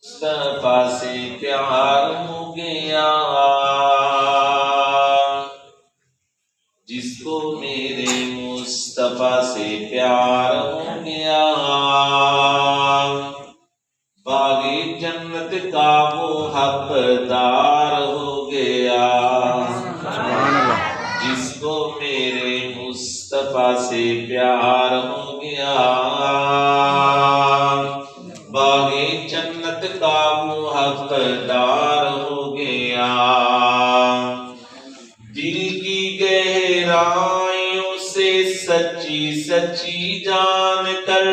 مصطفیٰ سے پیار ہو گیا، جس کو میرے مصطفیٰ سے پیار ہو گیا، باغ جنت کا وہ حقدار ہو گیا، جس کو میرے مصطفیٰ سے پیار ہو گیا، باغ جنت کا وہ حقدار ہو گیا۔ دل کی گہرائیوں سے سچی سچی جان کر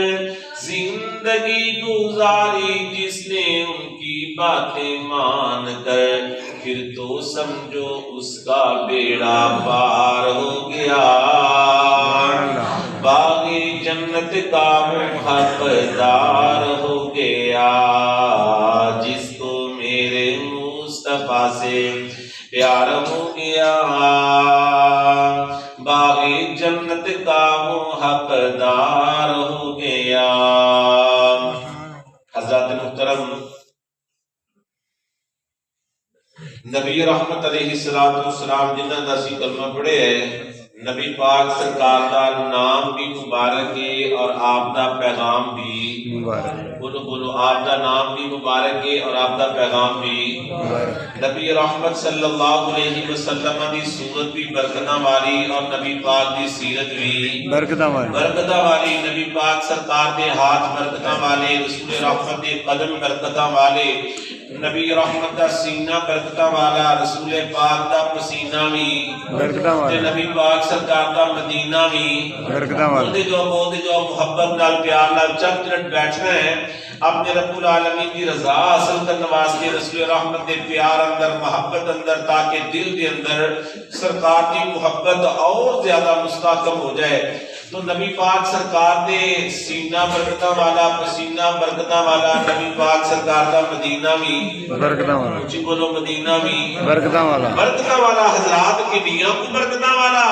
زندگی گزاری جس نے ان کی باتیں مان کر، پھر تو سمجھو اس کا بیڑا پار ہو گیا، باغ جنت کا وہ حقدار ہو گیا، جس کو میرے مصطفیٰ سے پیار ہو گیا، باغ جنت کا وہ حقدار ہو گیا۔ حضرات محترم، نبی رحمت علیہ السلام جنہاں دا سی کلمہ پڑھے ہے، نبی پاک سرکار دا نام بھی مبارک ہے اور آپ دا پیغام بھی مبارک۔ بولو آپ دا نام بھی مبارک ہے اور آپ دا پیغام بھی مبارک۔ نبی رحمت صلی اللہ علیہ وسلم دی صورت بھی برکتاں والی اور نبی پاک دی سیرت بھی برکتاں والی، نبی پاک سرکار دے ہاتھ برکتاں والے، رسول رحمت دے قدم برکتاں والے، نبی رحمت دا سینہ برکتاں والا، رسول پاک دا پسینہ بھی برکتاں والا، نبی پاک سرکار دا مدینہ بھی برکتاں والا۔ بولتے جو محبت نال پیار نال چند منٹ بیٹھنا ہے، اپنے رب العالمین کی رضا حاصل کرنے واسطے، رسول رحمت دے پیار اندر، محبت اندر، تاکہ دل دے اندر سرکار دی محبت اور زیادہ مستحکم ہو جائے۔ تو نبی پاک سرکار دے سینہ برکتاں والا، پسینہ برکتاں والا، نبی پاک سرکار دا مدینہ بھی برکتاں والا، جی بولو مدینہ بھی برکتاں والا، حضرات کی میاں کو برکتاں والا،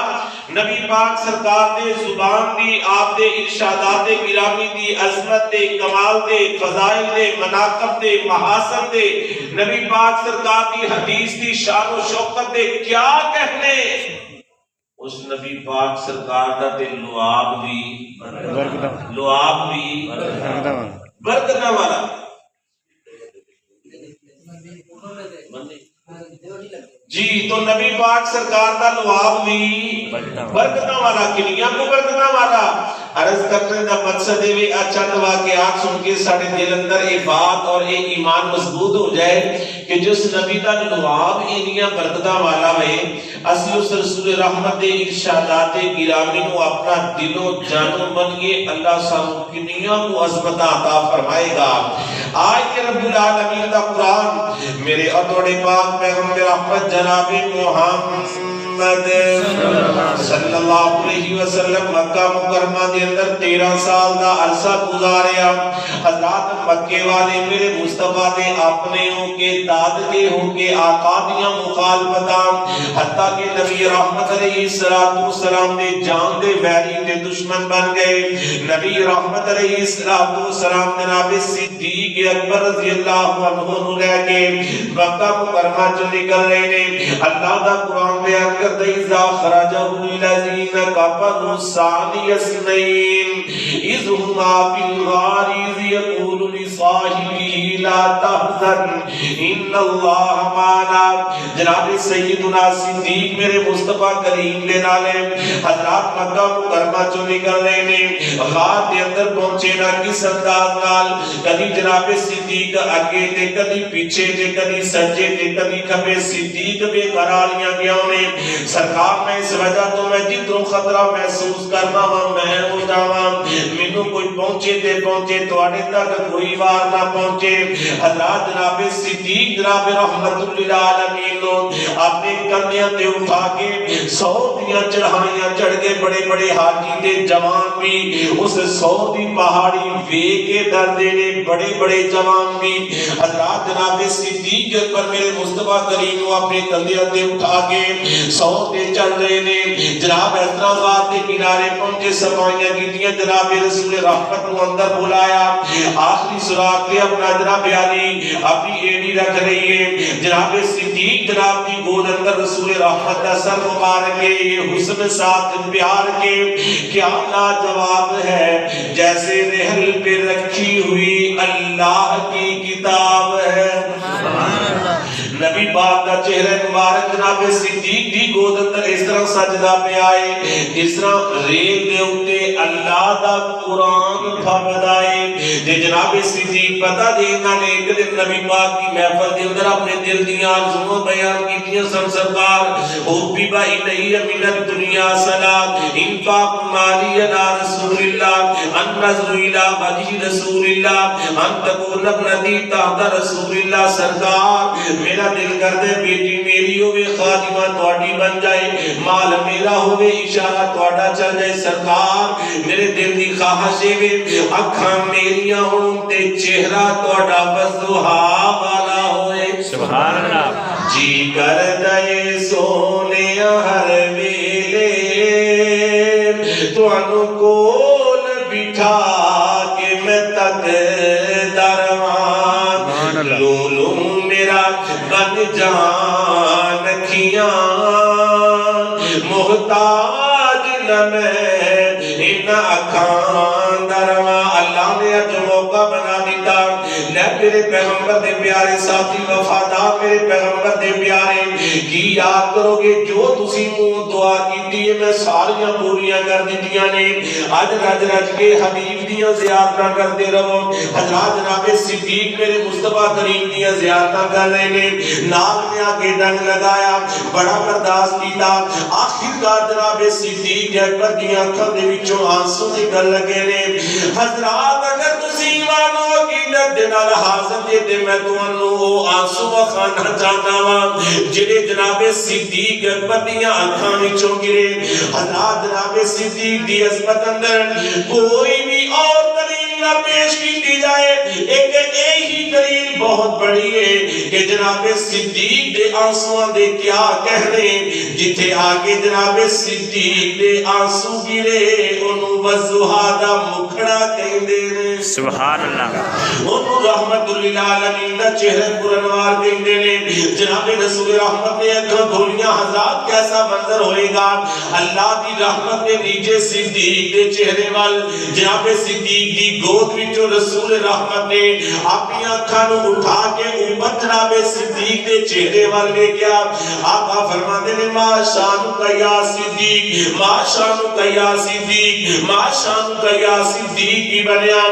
نبی پاک سرکار دے زبان دی، آپ دے ارشادات گرامی دی، عظمت دے، کمال دے، فضائل دے، مناقب دے، محاسن دے، نبی پاک سرکار دی حدیث دی شان و شوکت دے کیا کہنے، اس نبی پاک سرکار دا تے لعاب بھی برکتاں والا۔ جی تو نبی پاک سرکار دا لعاب بھی برکتاں والا، کنیاں کو برکتاں والا۔ عرض کرنے دا مقصد ہے بھی اچھا واقعات سن کے ساڑھے دل اندر یہ بات اور یہ ایمان مضبوط ہو جائے کہ جس نبی دا لعاب انیاں برکتاں والا ہے، اسی اس رسول رحمت ارشادات گرامی کو اپنا دل و جان بنیے، اللہ سانو کنیاں کو عظمت عطا فرمائے گا۔ آج کے رب العالمین دا قرآن میرے اطوڑے پاک پیغمبر رحمت جناب محمد صلی اللہ علیہ وسلم مکہ مکرمہ دے اندر 13 سال دا عرصہ گزاریا۔ حضرات مکے والے میرے مصطفیٰ دے اپنے ہوں کے دادکے ہوں کے آقا دیاں مخالفتاں، حتیٰ کہ نبی رحمت علیہ السلام دے جان دے ویری دے دشمن بن گئے۔ نبی رحمت علیہ السلام جناب صدیق اکبر رضی اللہ عنہ لے کے مکہ مکرمہ جو نکل رہے نے، اللہ دا قرآن بیان کر اذا خرجه الذين كفروا ثاني اثنين اذ هما في الغار اذ يقول لصاحبه لا تحزن ان الله معنا۔ جناب سیدنا صدیق میرے مصطفیٰ کریم دے نالے حضرات مکہ مکرمہ چوں نکل رہے نے، غار دے اندر پہنچے نہ کس انداز نال، کبھی جناب صدیق اگے تے کبھی پیچھے تے کبھی سجے تے کبھی کھبے، صدیق بے قراریاں گیا نے۔ سرکار میں اس وجہ تو میں جتوں خطرہ محسوس کرنا ہوں میں ہو جاواں، مینوں کوئی پہنچے تے پہنچے، تواڈے تک کوئی وار نہ پہنچے۔ حضرات جناب صدیق جناب رحمت للعالمین لو اپنے کندھیاں تے اٹھا کے 100 دیاں چڑھائیاں چڑھ کے، بڑے بڑے حاجی تے جوان بھی اس 100 دی پہاڑی ویکھ کے ڈردے نے، بڑے بڑے جوان بھی۔ حضرات جناب صدیق پر میرے مصطفیٰ کریم کو اپنے کندھیاں تے اٹھا کے 100 تے چل رہے نے۔ جناب حضرات کے کنارے پہنچے، صفائیاں کیتیاں، جناب رسول رحمت کو اندر بلایا، آخری سورہ پاک نے اپنا جناب علی اپنی ایڑی رکھ رہی ہے، جناب صدیق جناب کی گود اندر رسول رحمت کا سر مبارک کے یہ حسن ساتھ پیار کے کیا لاجواب ہے، جیسے رحل پہ رکھی ہوئی اللہ کی کتاب ہے۔ نبی پاک کا چہرہ مبارک جناب صدیق دی گود اندر اس طرح سجدہ پہ آئے، اس طرح ریل دے اتے اللہ دا قرآن پھمد آئے۔ جناب صدیق پتہ دینا نے ایک دن نبی پاک کی محفل دے اندر اپنے دل دیاں آرزوئیں بیان کی تھی سن سرکار، حبیبا الیہ من الدنیا صلاۃ انفاق مالی علی رسول اللہ، ان نظر الی وجہ رسول اللہ، ان تکون ابنتی تحت رسول اللہ۔ سرکار میرا دل کردے بیٹی میری ہوئے خادمہ توڑی بن جائے، مال میرا ہوئے اشارہ توڑا چل جائے۔ سرکار میرے دل دی خواہشے میں اکھاں میریاں ہوں تے چہرہ توڑا وضحا والا ہوئے۔ سبحان اللہ۔ جی کر دے سونے ہر ویلے تو انو کول بٹھا کے میں تک درمان لولوں میرا بن جان کھیاں محتاج نہ میں ان اکھان درمان۔ اللہ نے اج موقع بنا دیتا، لے میرے پیغمبر دے پیارے ساتھی وفادار میرے پیغمبر دے پیارے کی یاد کرو گے جو تسی منہ دعا کیتی ہے میں ساریاں پوریاں کر دیتیاں نے۔ اج رج رج کے حبیب دیاں زیارتاں کرتے رہو۔ حضرات جناب صدیق میرے مصطفیٰ کریم دیاں زیارتاں کر رہے نے، نال میں آگے ڈنگ لگایا، بڑا برداشت کیتا، آخر کار جناب صدیق اکبر دیاں اکھاں دے وچوں آنسو نکل لگے نے۔ حضرات اگر تسی ایمان ہو عقیدت دے نال حاضر دے تے میں تانوں او آنسو وکھانا چاہتا ہاں جڑے جناب صدیق اکبر دیاں اکھاں وچوں گرے۔ حضرات جناب صدیق دی عظمت اندر کوئی بھی اور دلیل نہ پیش کی جائے، ایک یہی دلیل بہت بڑی ہے کہ جناب صدیق دے آنسواں دے کیا کہنے، جتھے آگے جناب صدیق دے آنسو گرے انہوں وضحا دا مکھڑا کہندے نے۔ سبحان اللہ۔ انہوں رحمت للعالمین دا چہرہ پرانوار کہندے نے۔ جناب رسول رحمت نے اکھاں کھولیاں، حضرات کیسا منظر ہوئے گا، اللہ دی رحمت نے نیچے صدیق دے چہرے وال جناب صدیق دی گود وچوں رسول رحمت نے اپنی اکھاں نوں اٹھا کے اوپر جناب صدیق دے چہرے وال لے گیا۔ آقا فرماتے نے ما شانک یا صدیق، ما شانک یا صدیق، ما شانک یا صدیق کی بنیا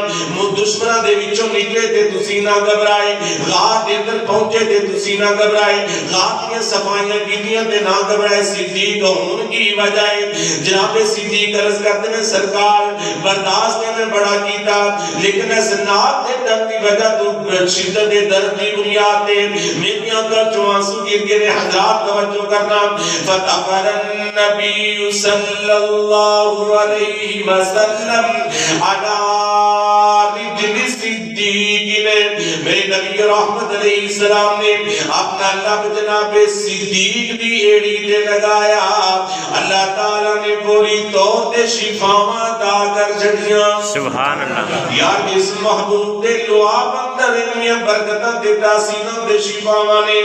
دشمناں دے وچوں نکلے تے تسی نہ گھبرائے، غار دے اندر پہنچے تے تسی نہ گھبرائے، غار دیاں صفائیاں کیتیاں تے نہ گھبرائے۔ صدیق ہون کی وجہ ہے جناب صدیق عرض کرتے ہیں سرکار برداشت میں بڑا کیتا، لیکن اس ناک دے درد کی وجہ تو شدت درد کی بنیاد تے میری آنکھاں چوں آنسو گر گئے۔ حضرات توجہ کرنا، فطفر النبی صلی اللہ علیہ وسلم علی رجل صدیق نے، میرے نبی رحمت علیہ السلام نے اپنا لب جناب صدیق دی ایڑی تے لگایا۔ اللہ تعالیٰ نے پوری طور تے شفاواں عطا کر چھڑیاں۔ سبحان اللہ۔ یار اس محبوب دے لعاب اندر علمیاں برکتاں تے تحسیناں تے شفاواں نے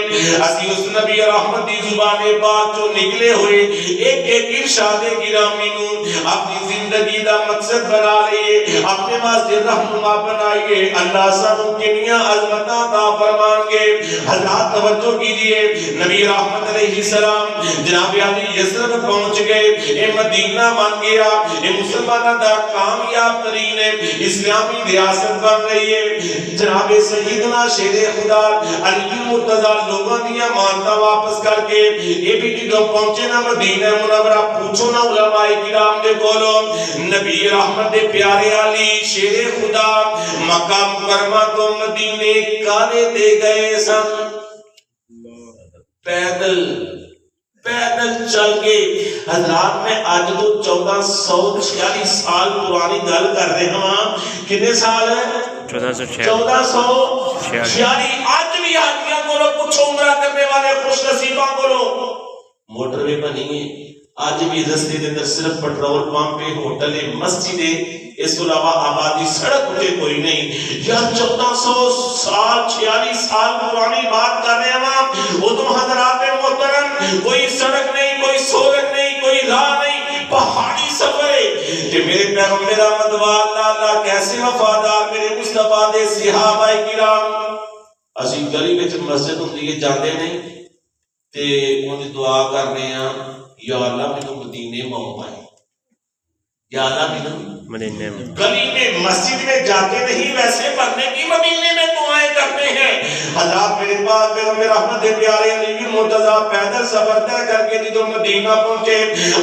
اسی اس نبی رحمت دی زبان پاک چوں نکلے ہوئے ایک ایک ارشاد گرامی نوں اپنی زندگی دا مقصد بنا لئے، اپنے واسطے رہنما بنائیے۔ اللہ سانوں کنیاں عظمتاں عطا فرمان گے۔ حضرات توجہ کیجئے، نبی رحمت علیہ السلام جناب علی یثرب پہنچ گئے، اے مدینہ بن گیا، اے مسلمانوں دا کامیاب ترین اسلامی ریاست بن رہی ہے۔ جناب سیدنا شیر خدا علی مرتضی لوگوں دیاں مانتا واپس کر کے یہ بھی جدوں پہنچے نا مدینہ منورہ پوچھو نا علماء کرام دے کولو نبی رحمت دے پیارے علی شیر خدا مکہ مکرمہ تو مدینے کالے دے گئے سن، پیدل چل کے۔ حضرات میں آج تو 1446 سال پرانی گل کر رہے ہاں، کتنے سال ہے؟ 1446۔ آج بھی حاجیاں کو لو پوچھو عمرہ کرنے والے خوش نصیباں کو لو، موٹر وے بنی ہے، آج بھی رستے دے اندر صرف پٹرول پمپ پہ ہوٹل مسجد اس کو علاوہ آبادی سڑک پہ کوئی نہیں. یار 1400 سال 46 سال پرانی بات کر رہے ہیں. وہ تو حضرات محترم کوئی سڑک نہیں, کوئی سڑک نہیں, کوئی راہ نہیں, پہاڑی سفر ہے کہ میرے پیغمبر احمد اللہ کیسے وفادار میرے مصطفیٰ دے صحابہ کرام. اسی گلی وچ مسجد ہوندی ہے جاندے نہیں تے اون دی دعا کرنے ہیں یا اللہ مینوں مدینے موت آئے, یا اللہ مینوں مدینے میں. گلی میں مسجد میں جاتے نہیں, ویسے پڑھنے کی مدینے میں دعائیں کرتے ہیں. حضرات میرے پاس پیغمبر احمد پیارے علی مرتضیٰ پیدل سفر طے کر کے جدوں مدینہ پہنچے,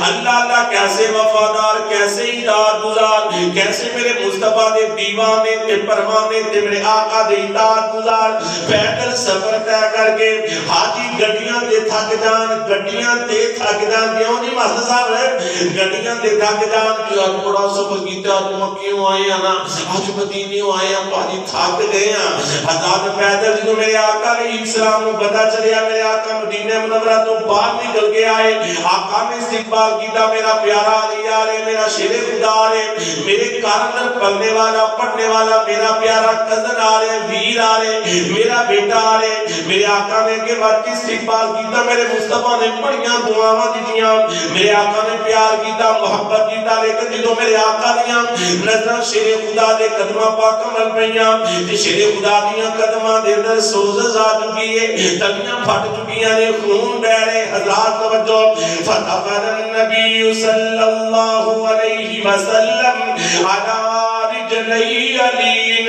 اللہ کیسے وفادار, کیسے اطاعت گزار, کیسے میرے مصطفیٰ دے دیوانے تے پروانے تے میرے آقا دے اطاعت گزار پیدل سفر طے کر کے. حاجی گڈیاں تے تھک جان, گڈیاں تے تھک جان, کیوں جی ماسٹر صاحب گڈیاں تے تھک جان, کیوں بڑا سفر آج مکیوں آئے ہیں نا, آج مدینیوں آئے ہیں, پانی تھاک گئے ہیں. حضرات پیدل جو میرے آقا علیہ السلام کو پتا چلیا میرے آقا مدینہ منورہ تو باہر نکل کے آئے, آقا نے استقبال کیتا, میرا پیارا علی آ رہے, میرا شیر خدا آ رہے, میرے کارندر پڑھنے والا پڑھنے والا میرا پیارا کزن آ رہے, ویر آ رہے, میرا بیٹا آ رہے. میرے آقا نے کے بعد کی استقبال کیتا, میرے مصطفیٰ نے بڑیاں دعاواں دیتیاں, میرے آقا نے پیار کیتا, محبت کیتا. لیکن جدوں میرے آقا دیاں نظر شیر خدا دے قدمہ پاک مل پئیاں تے شیر خدا دیاں قدماں دے اندر سوز آ چکی ہے, تلیاں پھٹ چکیاں نے, خون بہ رہے. حضرات توجہ, فطفر النبی صلی اللہ علیہ وسلم علی رجلی علین.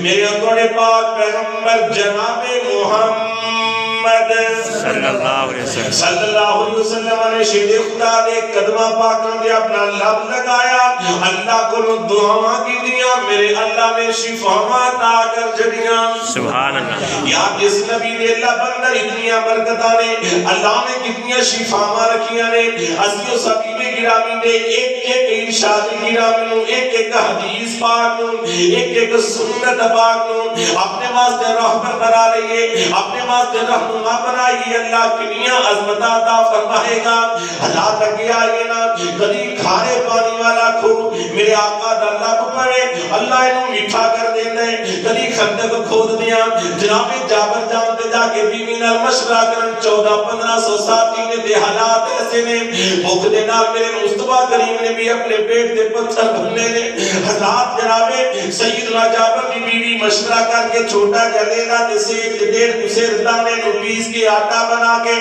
میرے تھوڑے پاک پیغمبر جناب محمد صلی اللہ علیہ وسلم صلی اللہ علیہ وسلم نے شیر خدا دے قدمہ پاکاں دے اپنا لب لگایا, اللہ کو دعاواں کی دیاں, میرے اللہ نے شفاواں عطا کر چھڑیاں. سبحان اللہ. یا جس نبی دے لب اندر اتنی برکتاں نے, اللہ نے کتنی شفاواں رکھیاں نے. اسیو سبیل گرامی دے ایک ایک ارشاد گرامی نو, ایک ایک حدیث پاک نو, ایک ایک سنت پاک نو اپنے واسطے رہبر بنا لئیے, اپنے واسطے رہنما بنائیے. اللہ کنیاں عظمت عطا فرمائے گا. حضرات لگے آئیے نا, کدی کھارے پانی والا کھو میرے آقا دا لب پڑے, اللہ انہوں میٹھا کر دیندے. کدی خندق کھود دیاں, جناب جابر جان تے جا کے بیوی نال مشورہ کرن, 1400-1500 ساتھی نے دے حالات ایسے نے, بھوک دے نال میرے مصطفیٰ کریم نے بھی اپنے پیٹ دے پتھر بھننے نے. حضرات جناب سیدنا جابر کی بیوی مشورہ کر کے چھوٹا جلیلا تے سیک ڈیڑھ کسیر دانے نو پیس کے آٹا بنا کے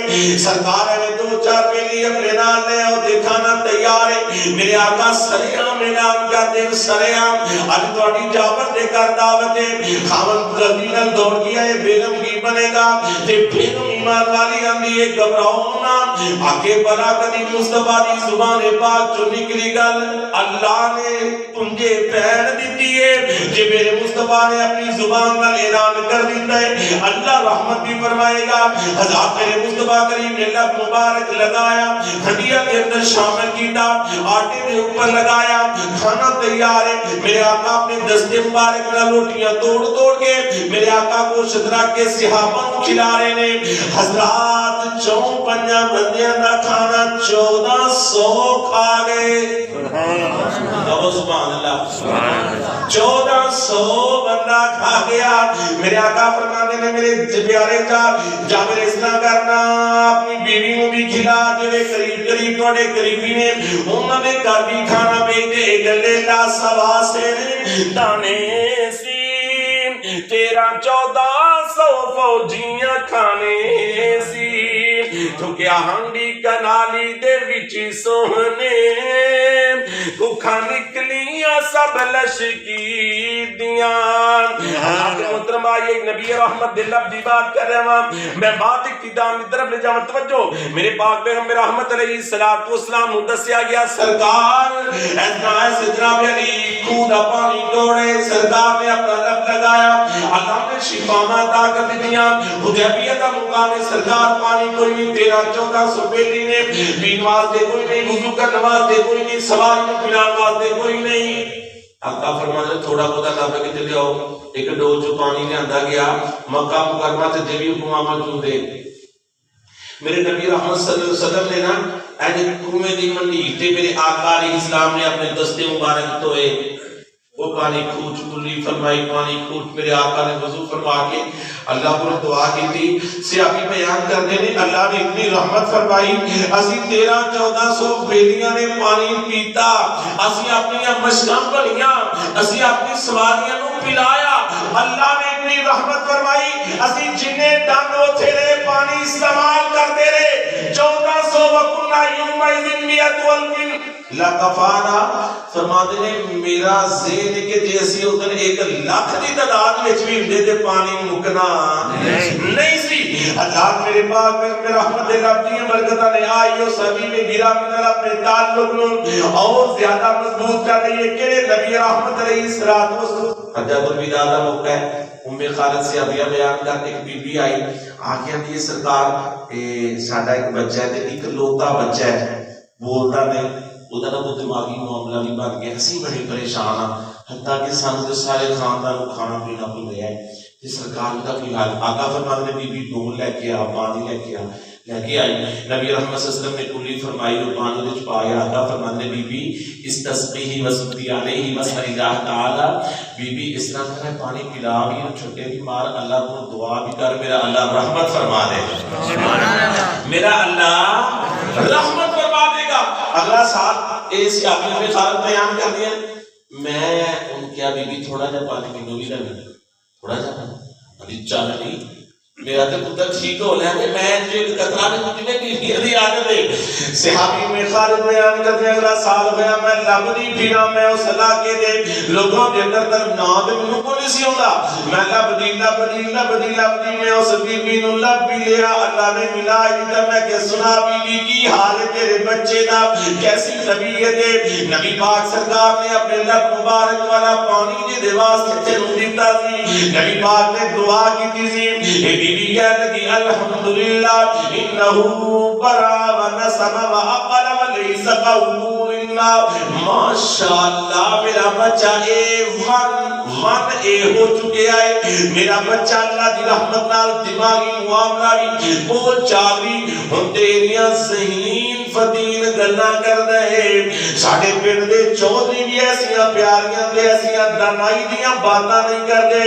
سرکار میں 2-4 پیلی اپنے نال لے اور دکھانا تیار ہے. میرے آقا سریعام اعلان کر دے, سریعام اب توڑی جابر دے کر دعوت ہے, خاون گردینل دوڑ گیا ہے, بیگم کی بنے گا تے بیگم ایمان والی اندھی ہے, گھبراؤ نا, آگے بڑا کدی مصطفیٰ دی زبان پاک جو نکلی گل اللہ نے تنجھے پہن دیتی ہے. جے میرے مصطفیٰ نے اپنی زبان کا اعلان کر دیتا ہے, اللہ رحمت بھی فرمائے گا. حضرات میرے مصطفیٰ کریم نے لب مبارک لگایا, ہڈیاں کے اندر شامل کیتا, آٹے دے اوپر لگایا, کھانا تیار ہے. میرے آقا اپنے دستے مبارک نہ لوٹیاں توڑ توڑ کے میرے آقا کو شدرا کے صحابہ کو کھلا رہے نے. حضرات 54 بندیاں دا کھانا 1400 کھا گئے. سبحان اللہ, 1400 بندہ کھا گیا. میرے آقا فرماتے نے میرے پیارے جا میرے اس طرح کرنا, اپنی بیوی کو بھی کھلا, جنہیں قریب توڑے قریبی نے انہوں نے گھر بھی کھانا بھیجے. گلے لا سوا سے دانے سی 1300-1400 فوجیاں کھانے سی, تو کیا ہنڈی کنالی دے وچی سوہنے کھا نکلیاں سب لشکی دیاں. آج محترمہ یہ نبی رحمت دلب دی بات کر رہے ہیں, میں بات اقتدام کی طرف لے جاؤں. توجہ, میرے پاک پیغمبر رحمت علیہ السلام کو دسیا گیا سرکار ایسے جناب علی کھودا پانی توڑے, سرکار نے اپنا لب لگایا, اللہ نے شفاواں عطا کر دیاں. حدیبیہ کا مقام ہے, سرکار پانی کوئی نہیں, 1300-1400 بیٹی نے پین واسطے کوئی نہیں, وضو کرنے واسطے کوئی نہیں, سواری میں پلان واسطے کوئی نہیں. آقا فرماتے تھوڑا بہت کافی کے چلے آؤ, ایک ڈول جو پانی نے آندا گیا مکہ مکرمہ سے جبھی حکمہ موجود ہے. میرے نبی رحمت صلی اللہ علیہ وسلم نے نا ایسے کنویں دی منڈی تے میرے آقا علیہ السلام نے اپنے دستے مبارک توئے, وہ پانی کھوٹ کلی فرمائی، پانی کھوٹ میرے آقا نے وضو فرما کے اللہ کو دعا کی تھی۔ صحابی بیان کرتے ہیں اللہ نے اتنی رحمت فرمائی، اسی 1300-1400 بیلیاں نے پانی پیتا، اسی اپنی مشکاں بھریاں، اسی اپنی سواریاں نو پلایا۔ اللہ نے اتنی رحمت فرمائی، اسی جنے ڈنڈ اوتھے رہے پانی استعمال کرتے رہے۔ 1400 وکنا یوم ایزن میت والکن لکفانا، فرماتے ہیں میرا ذہن ہے کہ جیسی ادھر 1,00,000 کی تعداد میں بھی اندے دے پانی مکنا نہیں سی۔ حضرات میرے پاس میں رحمت ربی برکتہ نے آئیو سبھی میں گرا من اپنے تعلق لوں اور زیادہ مضبوط کر رہی ہے کہ نبی رحمت علیہ السلام حجت الوداع کا موقع ہے۔ خالد سے ابھی بیان کرتے ایک بی بی آئی آگے دی سرکار ساڈا ایک بچہ ہے تے ایک لوتا بچہ ہے بولتا نہیں، ادھر وہ دماغی معاملہ بھی بن گیا، اسی بڑے پریشان ہاں، حتیٰ کہ سانو سارے خاندان کو کھانا پینا بھول گیا ہے کہ سرکار کا کی حال۔ آقا فرماتے نے بی بی ڈول لے کے آ، پانی لے کے آ، لے کے آئی۔ نبی رحمت صلی اللہ علیہ وسلم نے کلی فرمائی اور پانی وچ پایا۔ آقا فرماتے نے بی بی استسقیہ وصلی علیہ وصلی اللہ تعالی، بی بی اس طرح کرے پانی پلا بھی چھٹے بھی مار، اللہ کو دعا بھی کر، میرا اللہ رحمت فرما دے، میرا اللہ رحمت فرما دے گا۔ اگلا سال اس آپ نے خالد بیان کر دیا، میں ان کیا بی بی تھوڑا جا پانی پینو بھی لگا، تھوڑا جا ابھی چل نہیں، میرا تو پتر ٹھیک ہو لیا کہ میں جو قطرہ میں کچھ میں کی دی عادت ہے۔ صحابی میں خالد بیان کرتے ہیں اگلا سال گیا، میں لبنی پھینا، میں اس علاقے دے لوگوں کے اندر تر نام منو کو نہیں سی ہوتا، میں لبنی میں اس بی بی نو لب بھی لیا، اللہ نے ملا دیتا، میں کہ سنا بی بی کی حال تیرے بچے دا کیسی طبیعت ہے۔ نبی پاک سرکار نے اپنے لب مبارک والا پانی دے واسطے تینوں دیتا سی، نبی پاک نے دعا کی تھی سی، بی بی کہنے لگی الحمدللہ انہو برا و نسم و اقل و لیس قوور اللہ، ماشاءاللہ میرا بچہ ون اے ہو چکے آئے، میرا بچہ اللہ دی رحمت نال دماغی معاملہ بھی بول چال بھی ہم تیریاں ذہین فدین گلنا کر دے۔ ساڑھے پنڈ دے چودھری بھی ایسیاں پیاریاں دے ایسیاں دنائی دیاں باتاں نہیں کر دے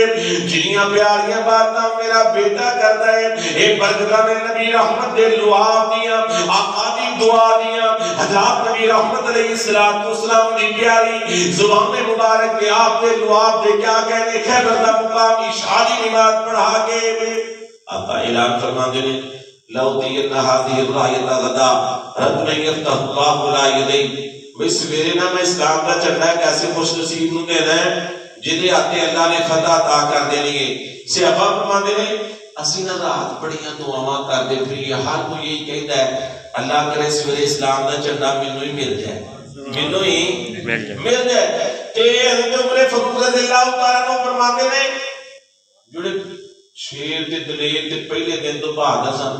جنیاں پیاریاں باتاں میرا بیٹا کر دے۔ اے برکتہ میں نبی رحمت دے لعاب دیاں، آقا دی دعا دیاں، حضرات نبی رحمت علیہ السلام دی پیاری زبان مبارک کے آپ دے لعاب دے کیا کہنے، خیبر دا مقامی شادی نماز پڑھا کے آقا اعلان فرما دینے لو دینا هذه الرایت غدا رجل یفتح اللہ لا یدی، بھئی سویرے نا میں اسلام کا چڑھنا ہے، کیسے خوش نصیب نو کہنا ہے جنہیں آتے اللہ نے فتح عطا کر دینی ہے۔ صحابہ فرما دینے اسی نہ رات بڑیاں دعاواں کر دے پھر ہر کوئی یہی کہتا ہے اللہ کرے سویرے اسلام کا چڑھنا مینوں ہی مل جائے، مینوں ہی مل جائے۔ تے حضرت عمر فاروق رضی اللہ تعالیٰ عنہ فرماتے ہیں جڑے شیر تے دلیر تے پہلے دن تو بہادر سن،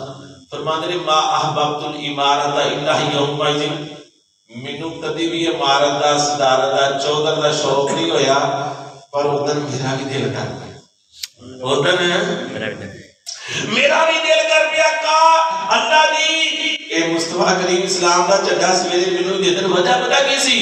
فرماتے ہیں ما احببت الامارت الا یوم الدین، مینوں کدی بھی امارت دا صدارت دا چودھر دا شوق نہیں ہویا، پر ادھر میرا بھی دل کر پیا، ادھر میرا بھی دل کر پیا کا اللہ دی اے مصطفیٰ کریم اسلام دا چڑھا سویرے مینوں دے دن وجہ پتہ کی سی؟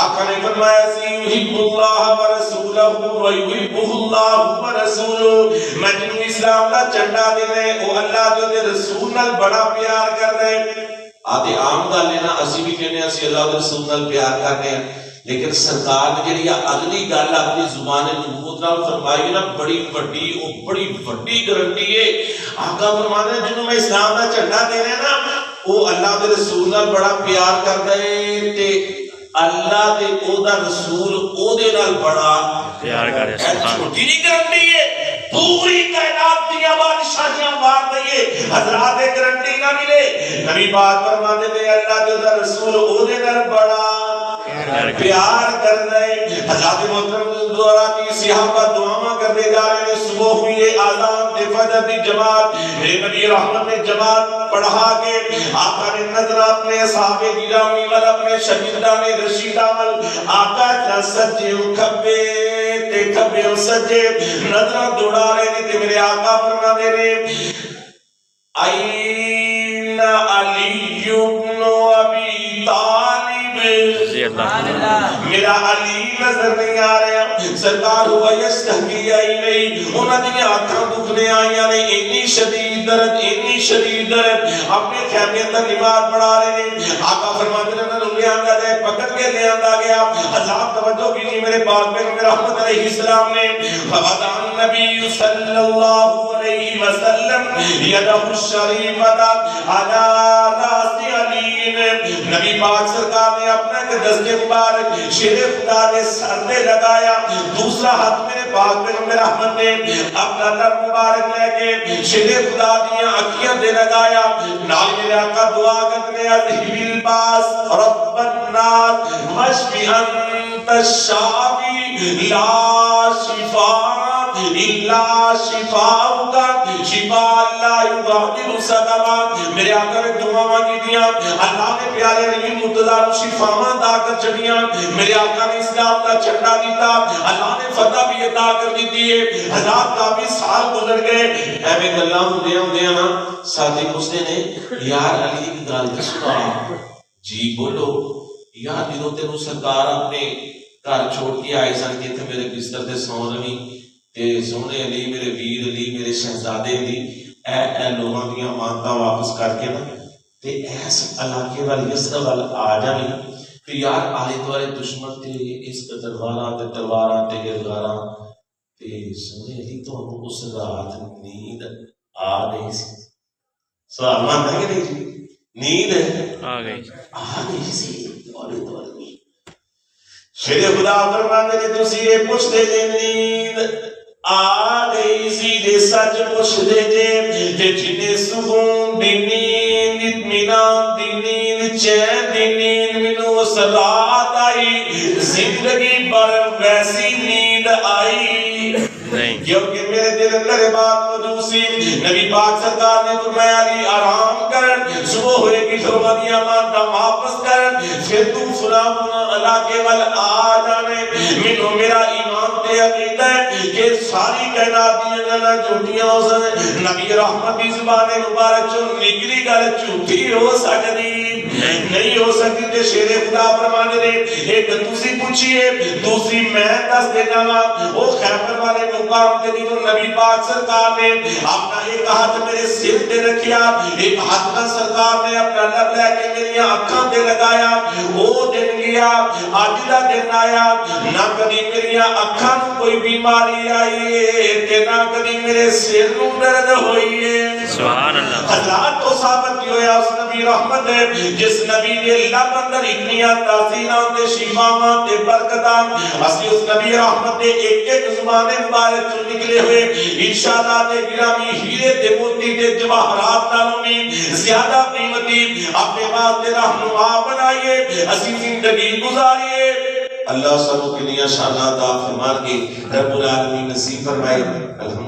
آقا نے فرمایا سی یحب اللہ و رسولہ و یحبہ اللہ و رسولہ، میں جنوں اسلام دا چڑھا دینے او اللہ دے رسول نال بڑا پیار کر دے۔ آدھے عام گل ہے نا اسی بھی کہنے اسی اللہ دے رسول نال پیار کرنے ہیں، لیکن سرکار نے جڑی اگلی گل اپنی زبان نبوت نال فرمائی نا بڑی وڈی گارنٹی ہے۔ آقا فرماتے ہیں جنوں میں اسلام دا جھنڈا دینا نا وہ اللہ دے رسول نال بڑا پیار کردا ہے تے اللہ دے او دا رسول او دے نال بڑا پیار کرے۔ چھوٹی نہیں گارنٹی ہے، پوری کائنات دی بادشاہیاں مار دئیے حضرات گارنٹی نہ ملے۔ نبی پاک فرماتے ہیں اللہ دے دا رسول او دے نال بڑا پیار کر رہے۔ حضرات محترم دوراتی صحابہ دعاواں کرنے جا رہے ہیں، صبح ہوئی ہے آذان دے فجر دی جماعت، میرے نبی رحمت نے جماعت پڑھا کے آقا نے نظر اپنے اصحاب گرامی وال اپنے شہیدان رشیدہ وال آقا تے سجے کھبے تے کھبے سجے نظر دوڑا رہے نے تے میرے آقا فرماتے نے این علی بن ابی طالب میرا علی نظر نہیں آ رہا سرکار ہوا یستحقی آئی نہیں انہاں دیا آنکھاں دکھنے آئیاں نے اتنی شدید درد اپنے خیمے اندر نماز پڑھا رہے ہیں آقا فرماتے ہیں انہوں لے آندا جائے پکڑ کے لے آندا گیا حضرات توجہ کیجیے میرے پاک پیغمبر رحمت علیہ السلام نے فوضع النبی صلی اللہ علیہ وسلم یدہ الشریفت علی راس علی نبی پاک سرکار نے اپنا دست مبارک شیر خدا نے سر میں لگایا دوسرا ہاتھ میرے پاک پیغمبر رحمت نے اپنا لب مبارک لے کے شیر خدا دیا اکھیاں دے لگایا نال میرے آقا دعا کرنے اذہب الباس رب الناس مشفی انت الشافی لا شفاء الا شفاءک شفاء اللہ یغادر سقما میرے آقا نے دعا مانگی دیا اللہ نے پیارے نبی مرتضیٰ شفاء عطا کر چڑھیاں میرے آقا نے اسلام کا جھنڈا دیتا اللہ نے فتح بھی عطا کر دیتی ہے حضرات کافی سال گزر گئے ایویں گلاں ہوندیاں نا ساتھی پوچھتے نے یار علی کی گل تے سنا جی بولو یار جدوں تینوں سرکار اپنے گھر چھوڑ کے آئے سن کہ اتنے میرے بستر تے سو رہی تے سونے علی میرے ویر علی میرے شہزادے علی اے لوگاں دیاں مانتا واپس کر کے نا تے ایس علاقے والی یسرب وال آ جاویں تے یار آلے دوالے دشمن تے اس تلواراں تے گرگاراں تے سونے علی تو اس رات نیند آ گئی سی سوال مانتا کہ نہیں جی نیند آ گئی سی آلے دوالے شیر خدا فرماندے نے تسی یہ پوچھتے جے نیند آ گئی سی دے سچ پوچھتے جے تے جنے سکون دی نیند اطمینان دی نیند چین دی نیند مینوں اس رات آئی زندگی پر ویسی نیند آئی نہیں کیونکہ میرے دل اندر بات موجود سی نبی پاک سرکار نے فرمایا علی آرام کر صبح ہوئے کی شروعاتیاں مانتا واپس کر پھر تو فلاں علاقے وال آ جانے مینوں میرا ایمان تے عقیدہ ہے کہ ساری کائنات دی گلاں جھوٹیاں ہو سکدے نبی رحمت دی زبان مبارک چوں نکلی گل جھوٹی ہو سکدی نہیں ہو سکتی تے شیر خدا فرمانے نے ایک دوسری پوچھیے دوسری میں دس دے جاواں او خیبر والے مقام تے جدوں نبی پاک سرکار نے اپنا ایک ہاتھ میرے سر تے رکھیا ایک ہاتھ نال سرکار نے اپنا لب لے کے میری اکھاں تے لگایا او دن گیا اج دا دن آیا نہ کبھی میری اکھاں نوں کوئی بیماری آئی ہے تے نہ کبھی میرے سر نوں درد ہوئی ہے سبحان اللہ حضرات تو ثابت ہویا اس نبی رحمت ہے جس نبی نے لب اندر اتنیاں تاثیراں تے شفاواں تے برکتاں اسی اس نبی رحمت دے ایک ایک زبان مبارک چوں نکلے ہوئے انشاءاللہ تے گرامی ہیرے تے موتی تے جواہرات نالوں بھی زیادہ قیمتی اپنے واسطے رہنما بنائیے اسی زندگی گزاریے اللہ سب کی نیا شان عطا فرما کے رب العالمین نصیب فرمائے الحمدللہ